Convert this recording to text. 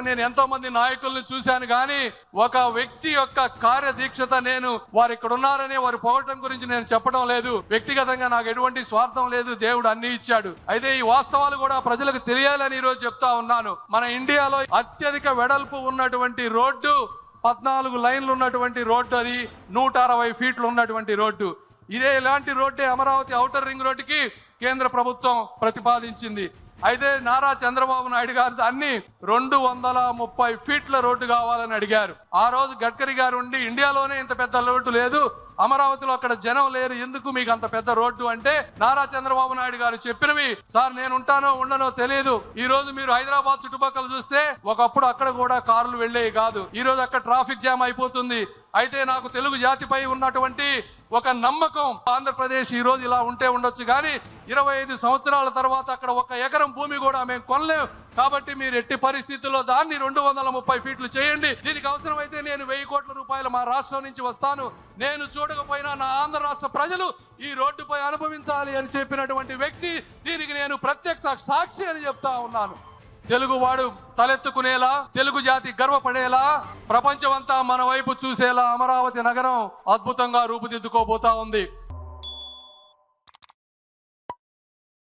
నేను ఎంతో మంది నాయకులను చూశాను, కానీ ఒక వ్యక్తి యొక్క కార్యదీక్షత నేను వారు ఇక్కడ ఉన్నారని వారు పొగటం గురించి నేను చెప్పడం లేదు. వ్యక్తిగతంగా నాకు ఎటువంటి స్వార్థం లేదు, దేవుడు అన్ని ఇచ్చాడు. అయితే ఈ వాస్తవాలు కూడా ప్రజలకు తెలియాలని ఈరోజు చెప్తా ఉన్నాను. మన ఇండియాలో అత్యధిక వెడల్పు ఉన్నటువంటి రోడ్డు 14 లైన్లు ఉన్నటువంటి రోడ్డు, అది 160 ఫీట్లు ఉన్నటువంటి రోడ్డు. ఇలాంటి రోడ్డే అమరావతి ఔటర్ రింగ్ రోడ్డుకి కేంద్ర ప్రభుత్వం ప్రతిపాదించింది. అయితే నారా చంద్రబాబు నాయుడు గారు దాన్ని 230 ఫీట్ల రోడ్డు కావాలని అడిగారు. ఆ రోజు గడ్కరీ గారు ఉండి ఇండియాలోనే ఇంత పెద్ద రోడ్డు లేదు, అమరావతిలో అక్కడ జనం లేరు, ఎందుకు మీకు అంత పెద్ద రోడ్డు అంటే నారా చంద్రబాబు నాయుడు గారు చెప్పినవి, సార్ నేను ఉంటానో ఉండనో తెలియదు. ఈ రోజు మీరు హైదరాబాద్ చుట్టుపక్కల చూస్తే ఒకప్పుడు అక్కడ కూడా కార్లు వెళ్ళేవి కాదు, ఈ రోజు అక్కడ ట్రాఫిక్ జామ్ అయిపోతుంది. అయితే నాకు తెలుగు జాతిపై ఉన్నటువంటి ఒక నమ్మకం, ఆంధ్రప్రదేశ్ ఈ రోజు ఇలా ఉంటే ఉండొచ్చు, కానీ 25 సంవత్సరాల తర్వాత అక్కడ 1 ఎకరం భూమి కూడా మేము కొనలేము. కాబట్టి మీరు ఎట్టి పరిస్థితుల్లో దాన్ని 230 ఫీట్లు చేయండి. దీనికి అవసరమైతే నేను 1000 కోట్ల రూపాయలు మా రాష్ట్రం నుంచి వస్తాను, నేను చూడకపోయినా నా ఆంధ్ర రాష్ట్ర ప్రజలు ఈ రోడ్డుపై అనుభవించాలి అని చెప్పినటువంటి వ్యక్తి, దీనికి నేను ప్రత్యక్ష సాక్షి అని చెప్తా ఉన్నాను. తెలుగు వాడు తలెత్తుకునేలా, తెలుగు జాతి గర్వపడేలా, ప్రపంచమంతా మన వైపు చూసేలా అమరావతి నగరం అద్భుతంగా రూపుదిద్దుకోబోతా ఉంది.